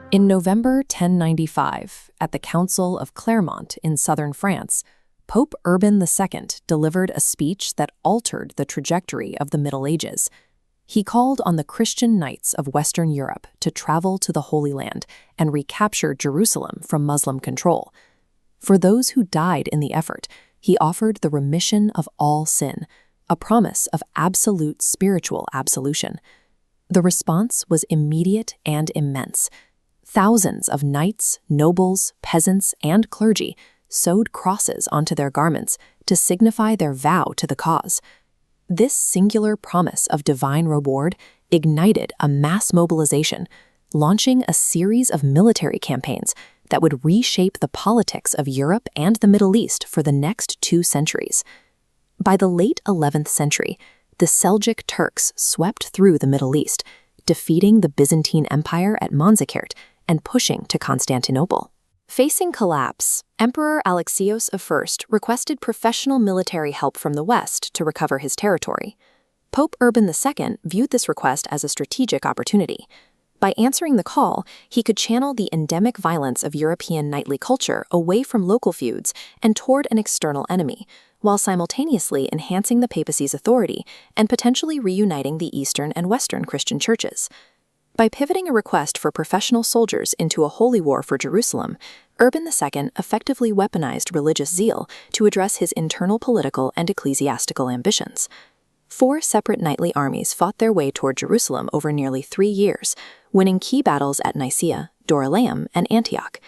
In November 1095, at the Council of Clermont in southern France, Pope Urban II delivered a speech that altered the trajectory of the Middle Ages. He called on the Christian knights of Western Europe to travel to the Holy Land and recapture Jerusalem from Muslim control. For those who died in the effort, he offered the remission of all sin, a promise of absolute spiritual absolution. The response was immediate and immense. Thousands of knights, nobles, peasants, and clergy sewed crosses onto their garments to signify their vow to the cause. This singular promise of divine reward ignited a mass mobilization, launching a series of military campaigns that would reshape the politics of Europe and the Middle East for the next 2 centuries. By the late 11th century, the Seljuk Turks swept through the Middle East, defeating the Byzantine Empire at Manzikert and pushing to Constantinople. Facing collapse, Emperor Alexios I requested professional military help from the West to recover his territory. Pope Urban II viewed this request as a strategic opportunity. By answering the call, he could channel the endemic violence of European knightly culture away from local feuds and toward an external enemy, while simultaneously enhancing the papacy's authority and potentially reuniting the Eastern and Western Christian churches. By pivoting a request for professional soldiers into a holy war for Jerusalem, Urban II effectively weaponized religious zeal to address his internal political and ecclesiastical ambitions. 4 separate knightly armies fought their way toward Jerusalem over nearly 3 years, winning key battles at Nicaea, Dorylaeum, and Antioch.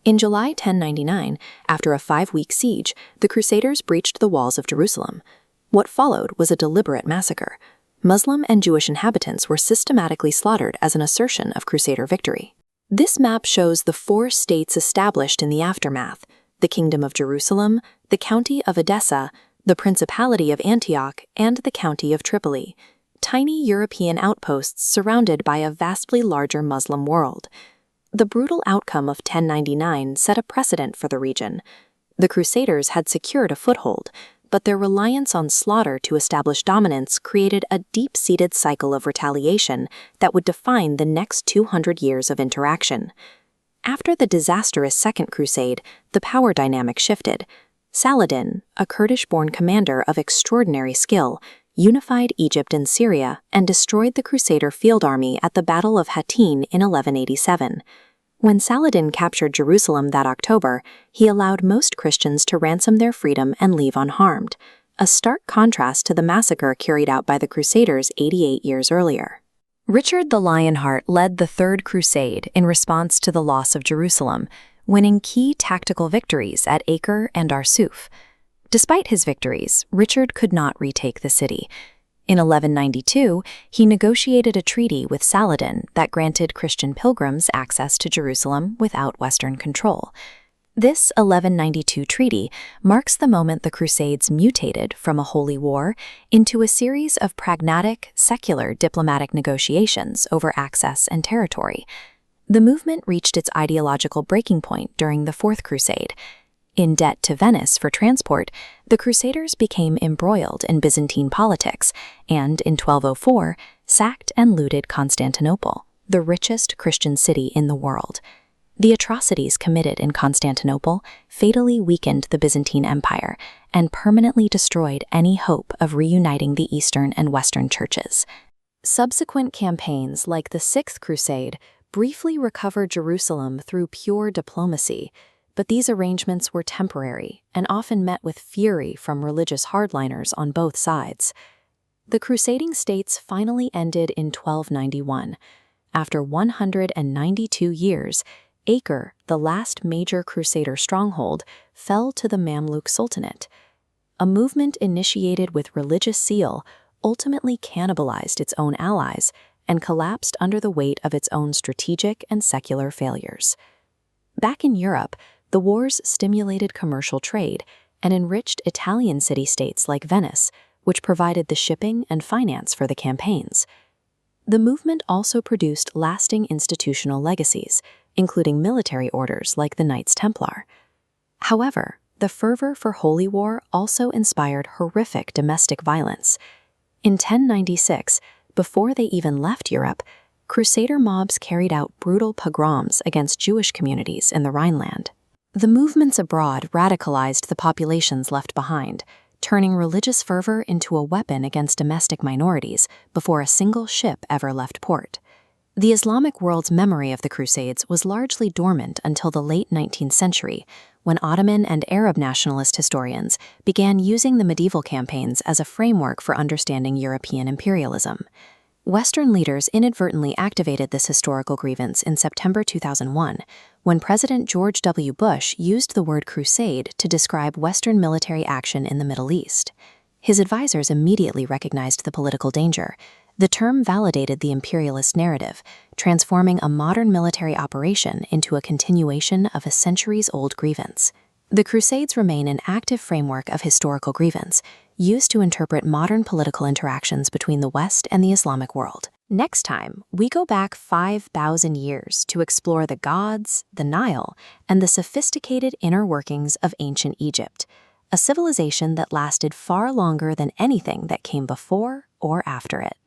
In July 1099, after a 5-week siege, the Crusaders breached the walls of Jerusalem. What followed was a deliberate massacre. Muslim and Jewish inhabitants were systematically slaughtered as an assertion of Crusader victory. This map shows the 4 states established in the aftermath: the Kingdom of Jerusalem, the County of Edessa, the Principality of Antioch, and the County of Tripoli, tiny European outposts surrounded by a vastly larger Muslim world. The brutal outcome of 1099 set a precedent for the region. The Crusaders had secured a foothold, but their reliance on slaughter to establish dominance created a deep-seated cycle of retaliation that would define the next 200 years of interaction. After the disastrous Second Crusade, the power dynamic shifted. Saladin, a Kurdish-born commander of extraordinary skill, unified Egypt and Syria and destroyed the Crusader field army at the Battle of Hattin in 1187. When Saladin captured Jerusalem that October, he allowed most Christians to ransom their freedom and leave unharmed, a stark contrast to the massacre carried out by the Crusaders 88 years earlier. Richard the Lionheart led the Third Crusade in response to the loss of Jerusalem, winning key tactical victories at Acre and Arsuf. Despite his victories, Richard could not retake the city. In 1192, he negotiated a treaty with Saladin that granted Christian pilgrims access to Jerusalem without Western control. This 1192 treaty marks the moment the Crusades mutated from a holy war into a series of pragmatic, secular diplomatic negotiations over access and territory. The movement reached its ideological breaking point during the Fourth Crusade. In debt to Venice for transport, the Crusaders became embroiled in Byzantine politics and, in 1204, sacked and looted Constantinople, the richest Christian city in the world. The atrocities committed in Constantinople fatally weakened the Byzantine Empire and permanently destroyed any hope of reuniting the Eastern and Western churches. Subsequent campaigns like the Sixth Crusade briefly recovered Jerusalem through pure diplomacy, but these arrangements were temporary and often met with fury from religious hardliners on both sides. The crusading states finally ended in 1291. After 192 years, Acre, the last major Crusader stronghold, fell to the Mamluk Sultanate. A movement initiated with religious zeal ultimately cannibalized its own allies and collapsed under the weight of its own strategic and secular failures. Back in Europe, the wars stimulated commercial trade and enriched Italian city-states like Venice, which provided the shipping and finance for the campaigns. The movement also produced lasting institutional legacies, including military orders like the Knights Templar. However, the fervor for holy war also inspired horrific domestic violence. In 1096, before they even left Europe, Crusader mobs carried out brutal pogroms against Jewish communities in the Rhineland. The movements abroad radicalized the populations left behind, turning religious fervor into a weapon against domestic minorities before a single ship ever left port. The Islamic world's memory of the Crusades was largely dormant until the late 19th century, when Ottoman and Arab nationalist historians began using the medieval campaigns as a framework for understanding European imperialism. Western leaders inadvertently activated this historical grievance in September 2001, when President George W. Bush used the word crusade to describe Western military action in the Middle East. His advisors immediately recognized the political danger. The term validated the imperialist narrative, transforming a modern military operation into a continuation of a centuries-old grievance. The Crusades remain an active framework of historical grievance, used to interpret modern political interactions between the West and the Islamic world. Next time, we go back 5,000 years to explore the gods, the Nile, and the sophisticated inner workings of ancient Egypt, a civilization that lasted far longer than anything that came before or after it.